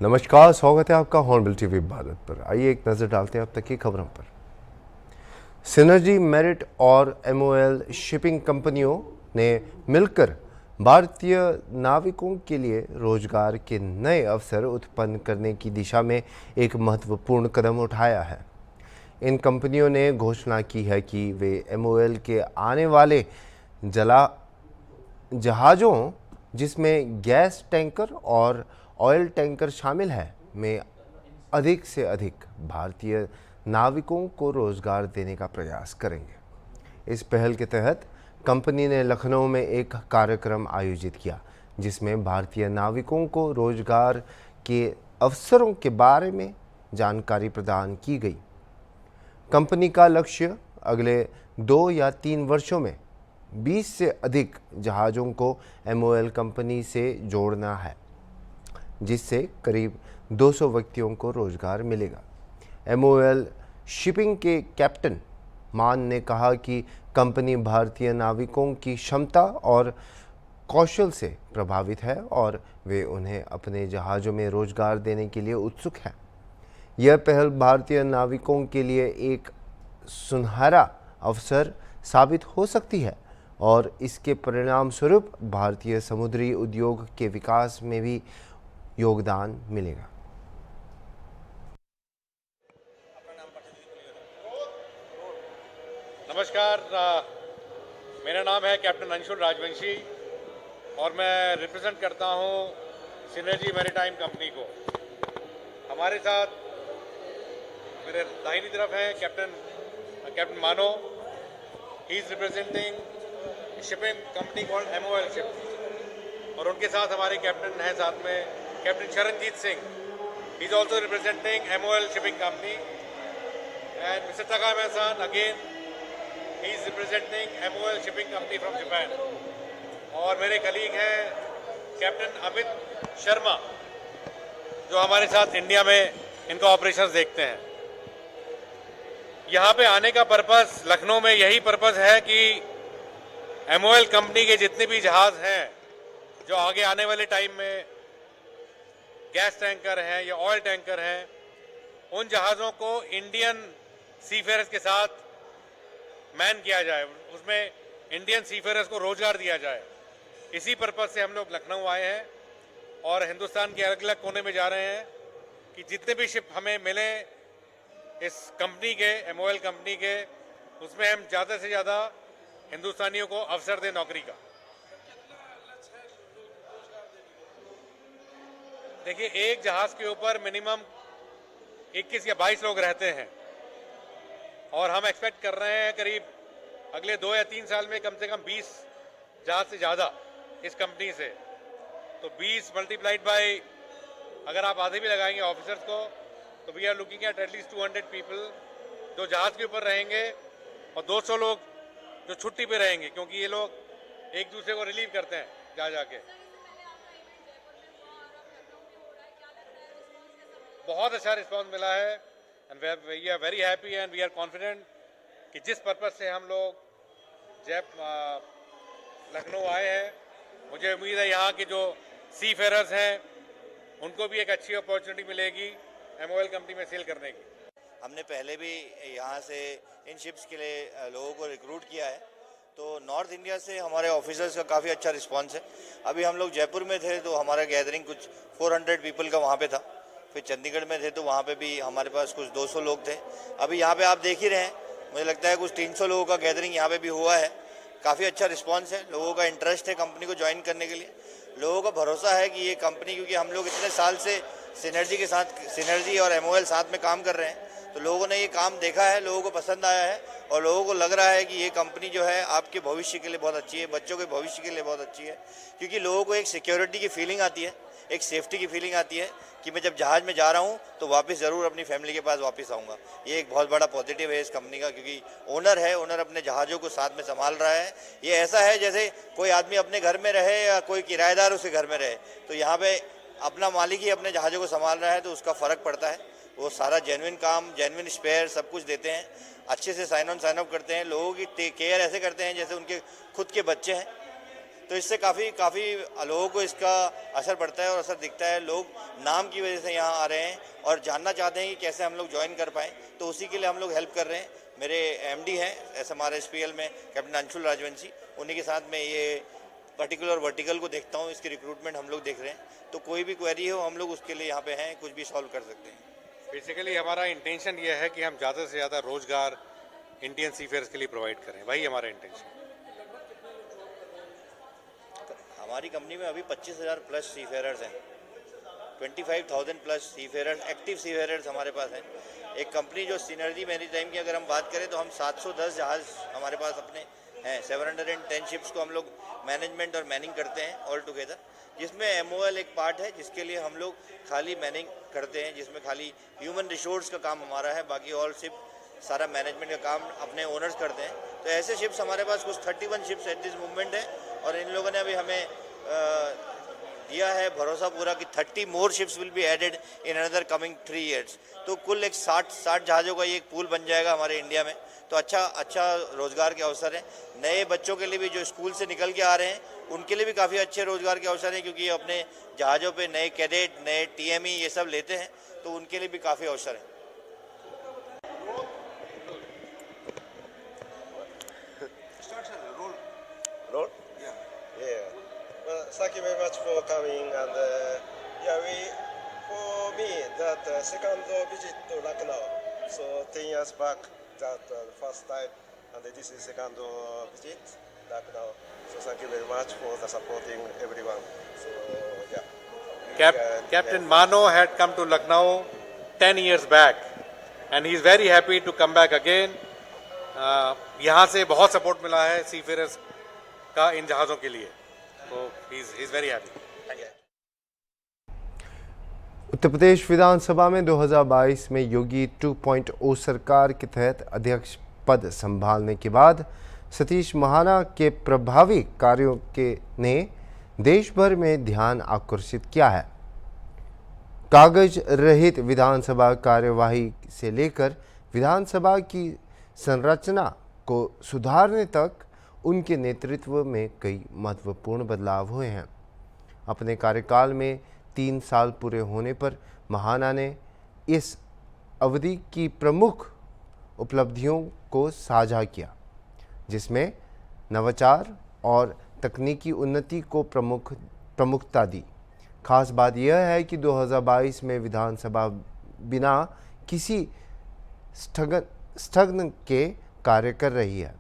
नमस्कार, स्वागत है आपका हॉर्नबिल टीवी भारत पर। आइए एक नज़र डालते हैं अब तक की खबरों पर। सिनर्जी मेरिट और एमओएल शिपिंग कंपनियों ने मिलकर भारतीय नाविकों के लिए रोजगार के नए अवसर उत्पन्न करने की दिशा में एक महत्वपूर्ण कदम उठाया है। इन कंपनियों ने घोषणा की है कि वे एमओएल के आने वाले जला जहाज़ों, जिसमें गैस टैंकर और ऑयल टैंकर शामिल है, में अधिक से अधिक भारतीय नाविकों को रोजगार देने का प्रयास करेंगे। इस पहल के तहत कंपनी ने लखनऊ में एक कार्यक्रम आयोजित किया, जिसमें भारतीय नाविकों को रोजगार के अवसरों के बारे में जानकारी प्रदान की गई। कंपनी का लक्ष्य अगले 2 या 3 वर्षों में 20 से अधिक जहाज़ों को एमओएल कंपनी से जोड़ना है, जिससे करीब 200 व्यक्तियों को रोजगार मिलेगा। एमओएल शिपिंग के कैप्टन मान ने कहा कि कंपनी भारतीय नाविकों की क्षमता और कौशल से प्रभावित है और वे उन्हें अपने जहाज़ों में रोजगार देने के लिए उत्सुक हैं। यह पहल भारतीय नाविकों के लिए एक सुनहरा अवसर साबित हो सकती है और इसके परिणाम स्वरूप भारतीय समुद्री उद्योग के विकास में भी योगदान मिलेगा। नमस्कार, मेरा नाम है कैप्टन अंशुल राजवंशी और मैं रिप्रेजेंट करता हूं सिनर्जी मैरीटाइम कंपनी को। हमारे साथ मेरे दाहिनी तरफ है कैप्टन मानो। He is representing shipping company called MOL ship, और उनके साथ हमारे कैप्टन हैं साथ में captain Sharanjit Singh. He is also representing MOL shipping company. And mister Takamesan again, he is representing MOL shipping company from Japan। और मेरे कलीग हैं कैप्टन अमित शर्मा, जो हमारे साथ इंडिया में इनका ऑपरेशंस देखते हैं। यहाँ पे आने का पर्पस, लखनऊ में यही पर्पस है कि MOL कंपनी के जितने भी जहाज़ हैं जो आगे आने वाले टाइम में गैस टैंकर हैं या ऑयल टैंकर हैं, उन जहाज़ों को इंडियन सीफेयर्स के साथ मैन किया जाए, उसमें इंडियन सीफेयर्स को रोजगार दिया जाए। इसी पर्पज से हम लोग लखनऊ आए हैं और हिंदुस्तान के अलग अलग कोने में जा रहे हैं कि जितने भी शिप हमें मिले इस कंपनी के, एमओएल कंपनी के, उसमें हम ज़्यादा से ज़्यादा हिंदुस्तानियों को अवसर दें नौकरी का। देखिए, एक जहाज़ के ऊपर मिनिमम 21 या 22 लोग रहते हैं और हम एक्सपेक्ट कर रहे हैं करीब अगले 2 या 3 साल में कम से कम 20 जहाज से ज़्यादा इस कंपनी से। तो 20 मल्टीप्लाइड बाय, अगर आप आधे भी लगाएंगे ऑफिसर्स को, तो we are looking at at least 200 people जो जहाज़ के ऊपर रहेंगे और 200 लोग जो छुट्टी पे रहेंगे, क्योंकि ये लोग एक दूसरे को रिलीव करते हैं जा जाके। बहुत अच्छा रिस्पॉन्स मिला है and we are very happy and we are confident कि जिस पर्पज से हम लोग लखनऊ आए हैं, मुझे उम्मीद है यहाँ के जो सी फेयरर्स हैं उनको भी एक अच्छी अपॉर्चुनिटी मिलेगी एमओएल कंपनी में सेल करने की। हमने पहले भी यहाँ से इन शिप्स के लिए लोगों को रिक्रूट किया है, तो नॉर्थ इंडिया से हमारे ऑफिसर्स का काफ़ी अच्छा रिस्पांस है। अभी हम लोग जयपुर में थे तो हमारा गैदरिंग कुछ 400 पीपल का वहाँ पे था। फिर चंडीगढ़ में थे तो वहाँ पे भी हमारे पास कुछ 200 लोग थे। अभी यहाँ पे आप देख ही रहे हैं, मुझे लगता है कुछ 300 लोगों का गैदरिंग यहाँ पे भी हुआ है। काफ़ी अच्छा रिस्पांस है, लोगों का इंटरेस्ट है कंपनी को ज्वाइन करने के लिए। लोगों का भरोसा है कि ये कंपनी, क्योंकि हम लोग इतने साल से सिनर्जी के साथ, सिनर्जी और एमओएल साथ में काम कर रहे हैं, तो लोगों ने ये काम देखा है, लोगों को पसंद आया है और लोगों को लग रहा है कि ये कंपनी जो है आपके भविष्य के लिए बहुत अच्छी है, बच्चों के भविष्य के लिए बहुत अच्छी है। क्योंकि लोगों को एक सिक्योरिटी की फीलिंग आती है, एक सेफ्टी की फीलिंग आती है कि मैं जब जहाज़ में जा रहा हूँ तो वापस ज़रूर अपनी फैमिली के पास वापस आऊँगा। ये एक बहुत बड़ा पॉजिटिव है इस कंपनी का, क्योंकि ओनर है, ओनर अपने जहाज़ों को साथ में संभाल रहा है। ये ऐसा है जैसे कोई आदमी अपने घर में रहे या कोई किराएदार उसके घर में रहे, तो यहाँ पे अपना मालिक ही अपने जहाज़ों को संभाल रहा है, तो उसका फ़र्क पड़ता है। वो सारा जेन्युइन काम, जेन्युइन स्पेयर सब कुछ देते हैं, अच्छे से साइन ऑन साइन ऑफ करते हैं, लोगों की केयर ऐसे करते हैं जैसे उनके खुद के बच्चे हैं। तो इससे काफ़ी लोगों को इसका असर पड़ता है और असर दिखता है। लोग नाम की वजह से यहाँ आ रहे हैं और जानना चाहते हैं कि कैसे हम लोग ज्वाइन कर पाएँ, तो उसी के लिए हम लोग हेल्प कर रहे हैं। मेरे एमडी हैं SMRSPL में कैप्टन अंशुल राजवंशी, उन्हीं के साथ में ये पर्टिकुलर वर्टिकल को देखता हूँ, इसकी रिक्रूटमेंट हम लोग देख रहे हैं। तो कोई भी क्वेरी हो हम लोग उसके लिए यहाँ पे हैं, कुछ भी सॉल्व कर सकते हैं। बेसिकली हमारा इंटेंशन ये है कि हम ज़्यादा से ज़्यादा रोजगार इंडियन सीफेयर्स के लिए प्रोवाइड करें, वही हमारा इंटेंशन। हमारी कंपनी में अभी 25,000 प्लस सीफेयरर्स हैं, 25,000 प्लस सीफेयरर्स, एक्टिव सीफेयरर्स हमारे पास हैं। एक कंपनी जो सिनर्जी मैरीटाइम की अगर हम बात करें तो हम 710 जहाज़ हमारे पास अपने हैं, 710 शिप्स को हम लोग मैनेजमेंट और मैनिंग करते हैं ऑल टुगेदर, जिसमें MOL एक पार्ट है जिसके लिए हम लोग खाली मैनिंग करते हैं, जिसमें खाली ह्यूमन रिसोर्स का काम हमारा है, बाकी ऑल शिप सारा मैनेजमेंट का काम अपने ओनर्स करते हैं। तो ऐसे शिप्स हमारे पास कुछ 31 शिप्स एट दिस मूवमेंट है और इन लोगों ने अभी हमें दिया है भरोसा पूरा कि 30 more ships will be added in another coming 3 years. तो कुल एक 60 जहाज़ों का ये एक पूल बन जाएगा हमारे इंडिया में। तो अच्छा रोज़गार के अवसर हैं। नए बच्चों के लिए भी जो स्कूल से निकल के आ रहे हैं उनके लिए भी काफ़ी अच्छे रोज़गार के अवसर हैं, क्योंकि अपने जहाज़ों पे नए कैडेट, नए TME ये सब लेते हैं, तो उनके लिए भी काफ़ी अवसर हैं। Roll? Yeah. Well, thank you very much for coming, and for me, that second visit to Lucknow. So 10 years back, that first time, and this is second visit Lucknow. So thank you very much for the supporting everyone. So yeah. Captain Mano had come to Lucknow 10 years back and he is very happy to come back again. यहाँ से बहुत support मिला है सीफेयर्स का इन जहाज़ों के लिए, तो he is very happy. Uttar Pradesh विधानसभा में 2022 में योगी 2.0 सरकार के तहत अध्यक्ष पद संभालने के बाद सतीश महाना के प्रभावी कार्यों के ने देश भर में ध्यान आकर्षित किया है। कागज रहित विधानसभा कार्यवाही से लेकर विधानसभा की संरचना को सुधारने तक उनके नेतृत्व में कई महत्वपूर्ण बदलाव हुए हैं। अपने कार्यकाल में 3 साल पूरे होने पर महाना ने इस अवधि की प्रमुख उपलब्धियों को साझा किया, जिसमें नवाचार और तकनीकी उन्नति को प्रमुखता दी। खास बात यह है कि 2022 में विधानसभा बिना किसी स्थगन के कार्य कर रही है।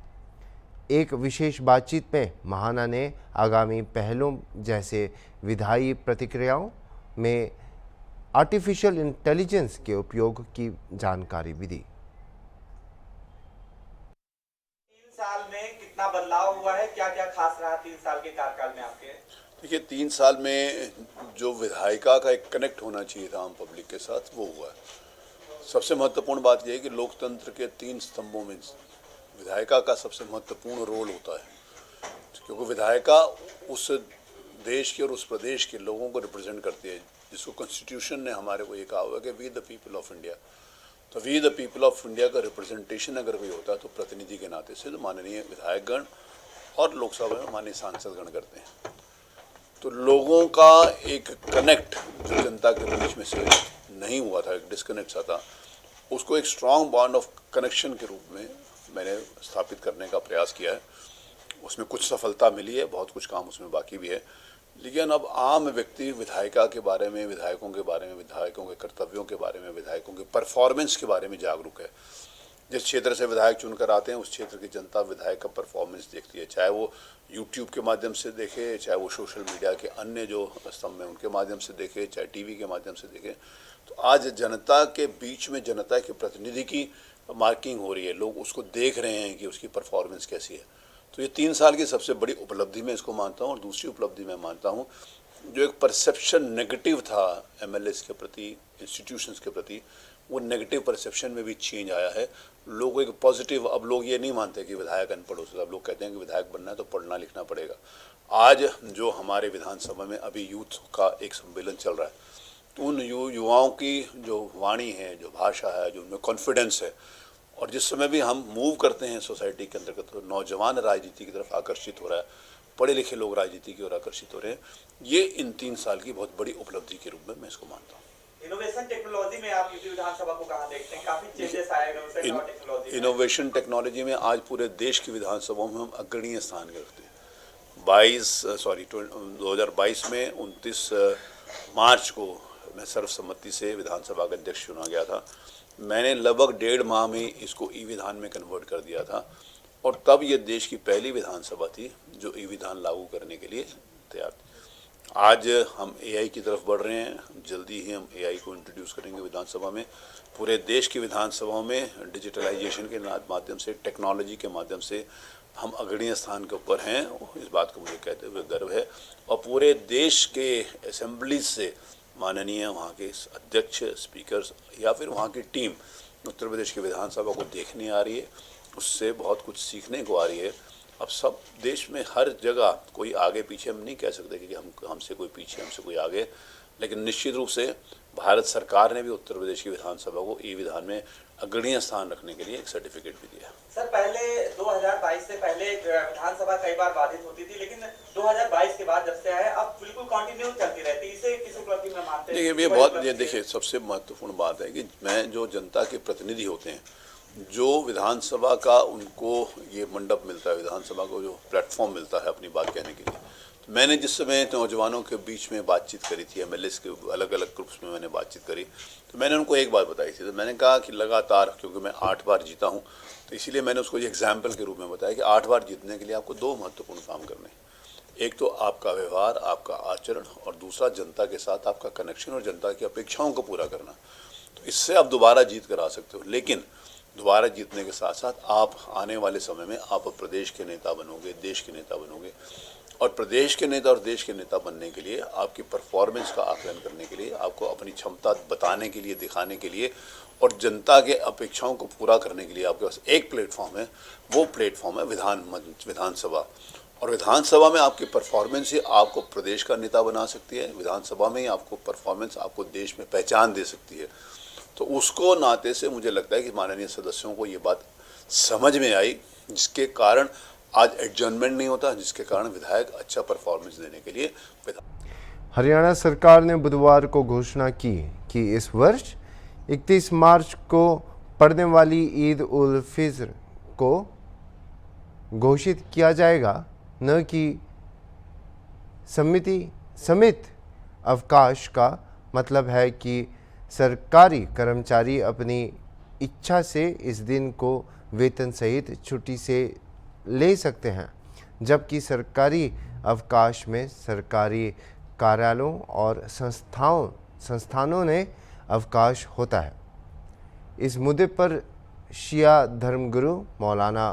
एक विशेष बातचीत में महाना ने आगामी पहलों जैसे विधायी प्रतिक्रियाओं में आर्टिफिशियल इंटेलिजेंस के उपयोग की जानकारी भी दी। 3 साल में कितना बदलाव हुआ है, क्या क्या खास रहा 3 साल के कार्यकाल में आपके? देखिए, 3 साल में जो विधायिका का एक कनेक्ट होना चाहिए था आम पब्लिक के साथ, वो हुआ है। सबसे महत्वपूर्ण बात यह है कि लोकतंत्र के 3 स्तंभों में विधायिका का सबसे महत्वपूर्ण रोल होता है, क्योंकि विधायिका उस देश के और उस प्रदेश के लोगों को रिप्रेजेंट करती है, जिसको कॉन्स्टिट्यूशन ने हमारे को ये कहा हुआ है कि we the people of India. तो we the people of India का रिप्रेजेंटेशन अगर कोई होता है तो प्रतिनिधि के नाते से तो माननीय विधायकगण और लोकसभा में माननीय सांसदगण करते हैं। तो लोगों का एक कनेक्ट जो जनता के बीच में से नहीं हुआ था, एक डिस्कनेक्ट सा था, उसको एक स्ट्रॉन्ग बॉन्ड ऑफ कनेक्शन के रूप में मैंने स्थापित करने का प्रयास किया है। उसमें कुछ सफलता मिली है, बहुत कुछ काम उसमें बाकी भी है, लेकिन अब आम व्यक्ति विधायिका के बारे में, विधायकों के बारे में, विधायकों के कर्तव्यों के बारे में, विधायकों के परफॉर्मेंस के बारे में जागरूक है। जिस क्षेत्र से विधायक चुनकर आते हैं उस क्षेत्र की जनता विधायक का परफॉर्मेंस देखती है, चाहे वो यूट्यूब के माध्यम से देखे, चाहे वो सोशल मीडिया के अन्य जो स्तंभ हैं उनके माध्यम से देखे, चाहे टीवी के माध्यम से देखे। तो आज जनता के बीच में जनता के प्रतिनिधि की मार्किंग हो रही है, लोग उसको देख रहे हैं कि उसकी परफॉर्मेंस कैसी है। तो ये 3 साल की सबसे बड़ी उपलब्धि मैं इसको मानता हूँ। और दूसरी उपलब्धि मैं मानता हूँ, जो एक परसेप्शन नेगेटिव था MLAs के प्रति, इंस्टीट्यूशंस के प्रति, वो नेगेटिव परसेप्शन में भी चेंज आया है। लोगों एक पॉजिटिव, अब लोग ये नहीं मानते कि विधायक अनपढ़ हो सकता, अब लोग कहते हैं कि विधायक बनना है तो पढ़ना लिखना पड़ेगा। आज जो हमारे विधानसभा में अभी यूथ का एक सम्मेलन चल रहा है, तो उन युवाओं की जो वाणी है, जो भाषा है, जो उनमें कॉन्फिडेंस है, और जिस समय भी हम मूव करते हैं सोसाइटी के अंतर्गत तो नौजवान राजनीति की तरफ आकर्षित हो रहा है, पढ़े लिखे लोग राजनीति की ओर आकर्षित हो रहे हैं। ये इन 3 साल की बहुत बड़ी उपलब्धि के रूप में मैं इसको मानता हूँ। इनोवेशन टेक्नोलॉजी में आप यूपी विधानसभा को कहाँ देखते हैं? काफी चेंजेस आए इनोवेशन और टेक्नोलॉजी में। इनोवेशन टेक्नोलॉजी में आज पूरे देश की विधानसभाओं में हम अग्रणीय स्थान के रखते हैं। 2022 में 29 मार्च को मैं सर्वसम्मति से विधानसभा का अध्यक्ष चुना गया था। मैंने लगभग 1.5 माह में इसको ई विधान में कन्वर्ट कर दिया था और तब ये देश की पहली विधानसभा थी जो ई विधान लागू करने के लिए तैयार थी। आज हम एआई की तरफ बढ़ रहे हैं, जल्दी ही हम एआई को इंट्रोड्यूस करेंगे विधानसभा में। पूरे देश की विधानसभाओं में डिजिटलाइजेशन के माध्यम से, टेक्नोलॉजी के माध्यम से हम अग्रणीय स्थान के ऊपर हैं, इस बात को मुझे कहते हुए गर्व है। और पूरे देश के असेंबलीज से माननीय वहाँ के अध्यक्ष, स्पीकर्स या फिर वहाँ की टीम उत्तर प्रदेश की विधानसभा को देखने आ रही है, उससे बहुत कुछ सीखने को आ रही है। अब सब देश में हर जगह कोई आगे पीछे हम नहीं कह सकते कि हमसे कोई पीछे, हमसे कोई आगे, लेकिन निश्चित रूप से भारत सरकार ने भी उत्तर प्रदेश की विधानसभा को ई विधान में अग्रणीय स्थान रखने के लिए एक सर्टिफिकेट भी दिया। सर, पहले 2022 से पहले विधानसभा कई बार बाधित होती थी, लेकिन 2022 के बाद जब से आए अब बिल्कुल कंटिन्यू चलती रहती है। इसे किस उपलब्धि में मानते हैं? ये देखिए सबसे महत्वपूर्ण बात है कि मैं जो जनता के प्रतिनिधि होते हैं, जो विधानसभा का उनको ये मंडप मिलता है, विधानसभा को जो प्लेटफॉर्म मिलता है अपनी बात कहने के लिए, तो मैंने जिस समय नौजवानों के बीच में बातचीत करी थी, एमएलएस के अलग अलग ग्रुप्स में मैंने बातचीत करी, तो मैंने उनको एक बात बताई थी। तो मैंने कहा कि लगातार, क्योंकि मैं 8 बार जीता हूँ, तो इसीलिए मैंने उसको ये एग्जाम्पल के रूप में बताया कि 8 बार जीतने के लिए आपको 2 महत्वपूर्ण काम करने हैं। एक तो आपका व्यवहार, आपका आचरण, और दूसरा जनता के साथ आपका कनेक्शन और जनता की अपेक्षाओं को पूरा करना। तो इससे आप दोबारा जीत कर आ सकते हो, लेकिन दोबारा जीतने के साथ साथ आप आने वाले समय में आप प्रदेश के नेता बनोगे, देश के नेता बनोगे, और प्रदेश के नेता और देश के नेता बनने के लिए आपकी परफॉर्मेंस का आकलन करने के लिए, आपको अपनी क्षमता बताने के लिए, दिखाने के लिए, और जनता के अपेक्षाओं को पूरा करने के लिए आपके पास एक प्लेटफॉर्म है। वो प्लेटफॉर्म है विधानसभा। और विधानसभा में आपकी परफॉर्मेंस ही आपको प्रदेश का नेता बना सकती है। विधानसभा में ही आपको परफॉर्मेंस आपको देश में पहचान दे सकती है। तो उसको नाते से मुझे लगता है कि माननीय सदस्यों को ये बात समझ में आई, जिसके कारण आज एडजर्नमेंट नहीं होता, जिसके कारण विधायक अच्छा परफॉर्मेंस देने के लिए। हरियाणा सरकार ने बुधवार को घोषणा की कि इस वर्ष 31 मार्च को पड़ने वाली ईद उल फित्र को घोषित किया जाएगा, न कि समित अवकाश का मतलब है कि सरकारी कर्मचारी अपनी इच्छा से इस दिन को वेतन सहित छुट्टी से ले सकते हैं, जबकि सरकारी अवकाश में सरकारी कार्यालयों और संस्थानों ने अवकाश होता है। इस मुद्दे पर शिया धर्मगुरु मौलाना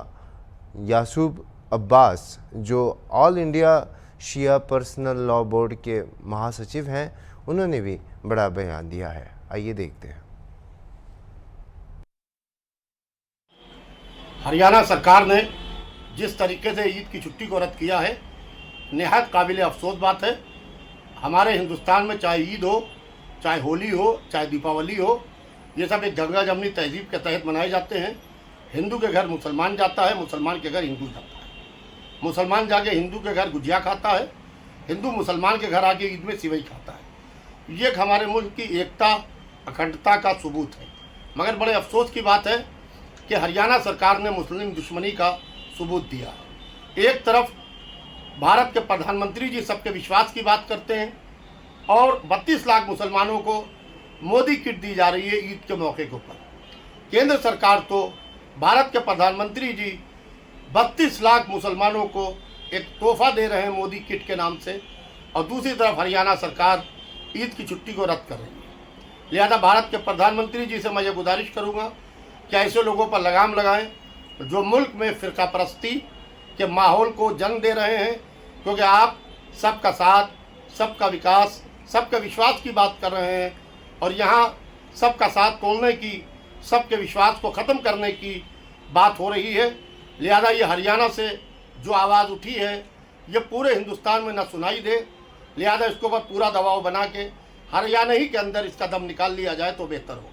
यासूब अब्बास, जो ऑल इंडिया शिया पर्सनल लॉ बोर्ड के महासचिव हैं, उन्होंने भी बड़ा बयान दिया है। आइए देखते हैं। हरियाणा सरकार ने जिस तरीके से ईद की छुट्टी को रद्द किया है, निहायत काबिल अफसोस बात है। हमारे हिंदुस्तान में चाहे ईद हो, चाहे होली हो, चाहे दीपावली हो, ये सब एक गंगा जमनी तहजीब के तहत मनाए जाते हैं। हिंदू के घर मुसलमान जाता है, मुसलमान के घर हिंदू जाता है, मुसलमान जाके हिंदू के घर गुजिया खाता है, हिंदू मुसलमान के घर आके ईद में सिवई खाता है। ये हमारे मुल्क की एकता, अखंडता का सबूत है। मगर बड़े अफसोस की बात है कि हरियाणा सरकार ने मुस्लिम दुश्मनी का सबूत दिया है। एक तरफ भारत के प्रधानमंत्री जी सबके विश्वास की बात करते हैं और 32 लाख मुसलमानों को मोदी किट दी जा रही है ईद के मौके के ऊपर। केंद्र सरकार तो भारत के प्रधानमंत्री जी 32 लाख मुसलमानों को एक तोहफा दे रहे हैं मोदी किट के नाम से, और दूसरी तरफ हरियाणा सरकार ईद की छुट्टी को रद्द कर रही है। लिहाजा भारत के प्रधानमंत्री जी से मैं ये गुजारिश करूँगा कि ऐसे लोगों पर लगाम लगाएं जो मुल्क में फ़िरका परस्ती के माहौल को जन्म दे रहे हैं, क्योंकि आप सबका साथ, सबका विकास, सबके विश्वास की बात कर रहे हैं, और यहाँ सबका साथ तोड़ने की, सबके विश्वास को ख़त्म करने की बात हो रही है। लिहाजा ये हरियाणा से जो आवाज़ उठी है, ये पूरे हिंदुस्तान में न सुनाई दे। लिहाजा इसके ऊपर पूरा दबाव बना के हरियाणा ही के अंदर इसका दम निकाल लिया जाए तो बेहतर होगा।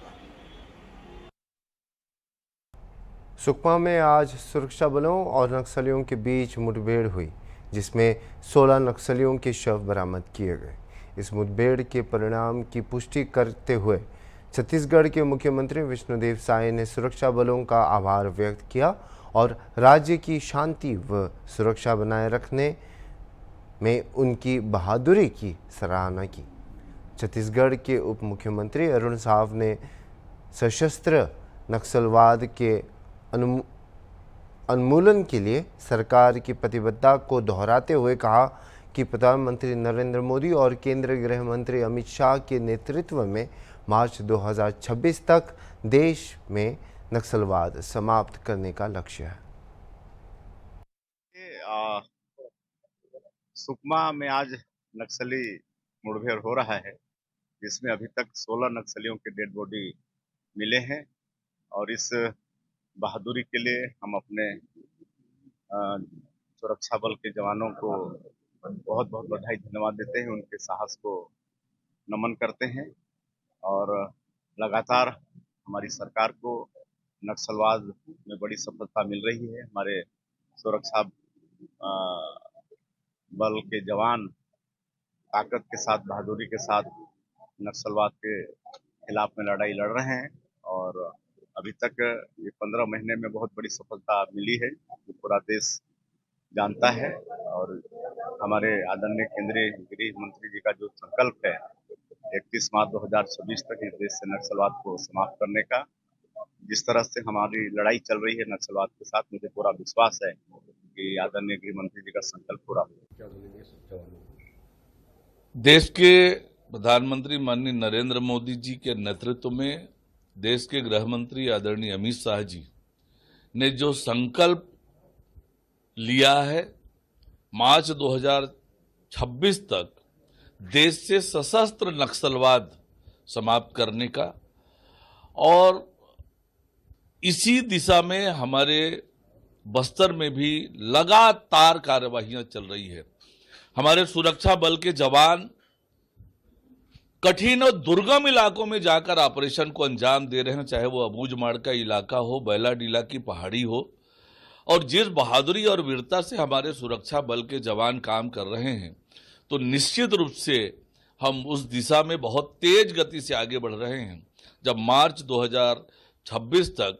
सुकमा में आज सुरक्षा बलों और नक्सलियों के बीच मुठभेड़ हुई, जिसमें 16 नक्सलियों के शव बरामद किए गए। इस मुठभेड़ के परिणाम की पुष्टि करते हुए छत्तीसगढ़ के मुख्यमंत्री विष्णुदेव साय ने सुरक्षा बलों का आभार व्यक्त किया और राज्य की शांति व सुरक्षा बनाए रखने में उनकी बहादुरी की सराहना की। छत्तीसगढ़ के उप मुख्यमंत्री अरुण साव ने सशस्त्र नक्सलवाद के उन्मूलन के लिए सरकार की प्रतिबद्धता को दोहराते हुए कहा कि प्रधानमंत्री नरेंद्र मोदी और केंद्रीय गृह मंत्री अमित शाह के नेतृत्व में मार्च 2026 तक देश में नक्सलवाद समाप्त करने का लक्ष्य है। सुकमा में आज नक्सली मुठभेड़ हो रहा है, जिसमें अभी तक 16 नक्सलियों के डेड बॉडी मिले हैं और इस बहादुरी के लिए हम अपने सुरक्षा बल के जवानों को बहुत बहुत बधाई धन्यवाद देते हैं, उनके साहस को नमन करते हैं और लगातार हमारी सरकार को नक्सलवाद में बड़ी सफलता मिल रही है। हमारे सुरक्षा बल के जवान ताकत के साथ, बहादुरी के साथ नक्सलवाद के खिलाफ में लड़ाई लड़ रहे हैं और अभी तक ये 15 महीने में बहुत बड़ी सफलता मिली है, जो पूरा देश जानता है। और हमारे आदरणीय केंद्रीय गृह मंत्री जी का जो संकल्प है 31 मार्च 2026 तक इस देश से नक्सलवाद को समाप्त करने का, जिस तरह से हमारी लड़ाई चल रही है नक्सलवाद के साथ, मुझे पूरा विश्वास है कि आदरणीय गृह मंत्री जी का संकल्प पूरा होगा। देश के प्रधानमंत्री माननीय नरेंद्र मोदी जी के नेतृत्व में देश के गृह मंत्री आदरणीय अमित शाह जी ने जो संकल्प लिया है मार्च 2026 तक देश से सशस्त्र नक्सलवाद समाप्त करने का, और इसी दिशा में हमारे बस्तर में भी लगातार कार्यवाहियां चल रही है। हमारे सुरक्षा बल के जवान कठिन और दुर्गम इलाकों में जाकर ऑपरेशन को अंजाम दे रहे हैं, चाहे वो अबूझमाड़ का इलाका हो, बैलाडीला की पहाड़ी हो। और जिस बहादुरी और वीरता से हमारे सुरक्षा बल के जवान काम कर रहे हैं, तो निश्चित रूप से हम उस दिशा में बहुत तेज गति से आगे बढ़ रहे हैं। जब मार्च 2026 तक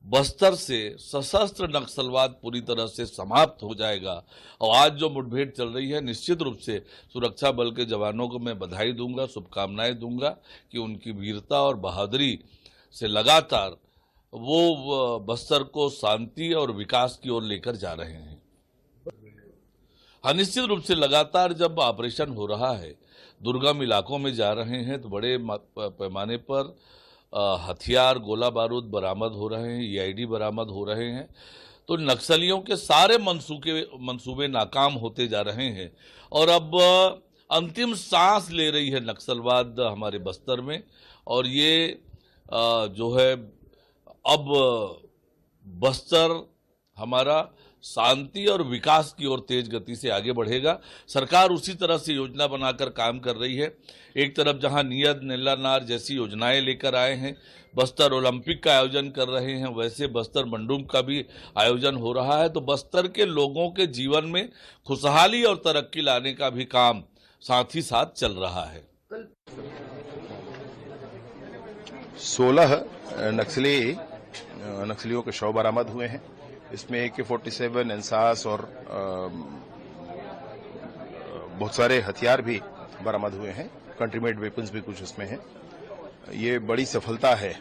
बस्तर से सशस्त्र नक्सलवाद पूरी तरह से समाप्त हो जाएगा, और आज जो मुठभेड़ चल रही है, निश्चित रूप से सुरक्षा बल के जवानों को मैं बधाई दूंगा, शुभकामनाएं दूंगा कि उनकी वीरता और बहादुरी से लगातार वो बस्तर को शांति और विकास की ओर लेकर जा रहे हैं। हाँ, निश्चित रूप से लगातार जब ऑपरेशन हो रहा है, दुर्गम इलाकों में जा रहे हैं, तो बड़े पैमाने पर हथियार, गोला बारूद बरामद हो रहे हैं, EID बरामद हो रहे हैं। तो नक्सलियों के सारे मंसूबे नाकाम होते जा रहे हैं और अब अंतिम सांस ले रही है नक्सलवाद हमारे बस्तर में। और ये जो है अब बस्तर हमारा शांति और विकास की ओर तेज गति से आगे बढ़ेगा। सरकार उसी तरह से योजना बनाकर काम कर रही है। एक तरफ जहां नियत नीलानार जैसी योजनाएं लेकर आए हैं, बस्तर ओलंपिक का आयोजन कर रहे हैं, वैसे बस्तर मंडूम का भी आयोजन हो रहा है। तो बस्तर के लोगों के जीवन में खुशहाली और तरक्की लाने का भी काम साथ ही साथ चल रहा है। 16 नक्सलियों के शव बरामद हुए हैं। इसमें AK-47, इंसास और बहुत सारे हथियार भी बरामद हुए हैं। कंट्रीमेड वेपन्स भी कुछ इसमें हैं। ये बड़ी सफलता है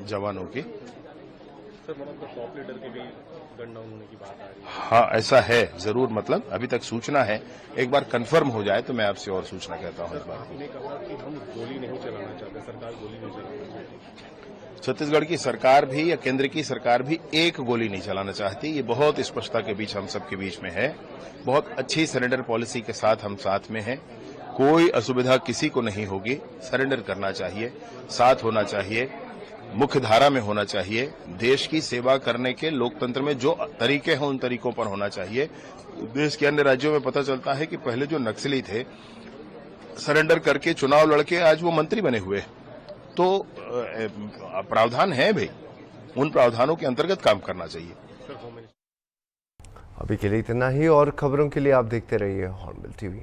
जवानों की। हाँ, ऐसा है जरूर। मतलब अभी तक सूचना है, एक बार कंफर्म हो जाए तो मैं आपसे और सूचना कहता हूँ इस बात की। हम गोली नहीं चलाना चाहते, सरकार गोली नहीं चलाना चाहती। छत्तीसगढ़ की सरकार भी या केंद्र की सरकार भी एक गोली नहीं चलाना चाहती। ये बहुत स्पष्टता के बीच हम सबके बीच में है। बहुत अच्छी सरेंडर पॉलिसी के साथ हम साथ में हैं। कोई असुविधा किसी को नहीं होगी। सरेंडर करना चाहिए, साथ होना चाहिए, मुख्य धारा में होना चाहिए। देश की सेवा करने के लोकतंत्र में जो तरीके हैं उन तरीकों पर होना चाहिए। देश के अन्य राज्यों में पता चलता है कि पहले जो नक्सली थे सरेंडर करके चुनाव लड़के आज वो मंत्री बने हुए। तो प्रावधान है भाई, उन प्रावधानों के अंतर्गत काम करना चाहिए। अभी के लिए इतना ही और खबरों के लिए आप देखते रहिए हॉर्नबिल टीवी।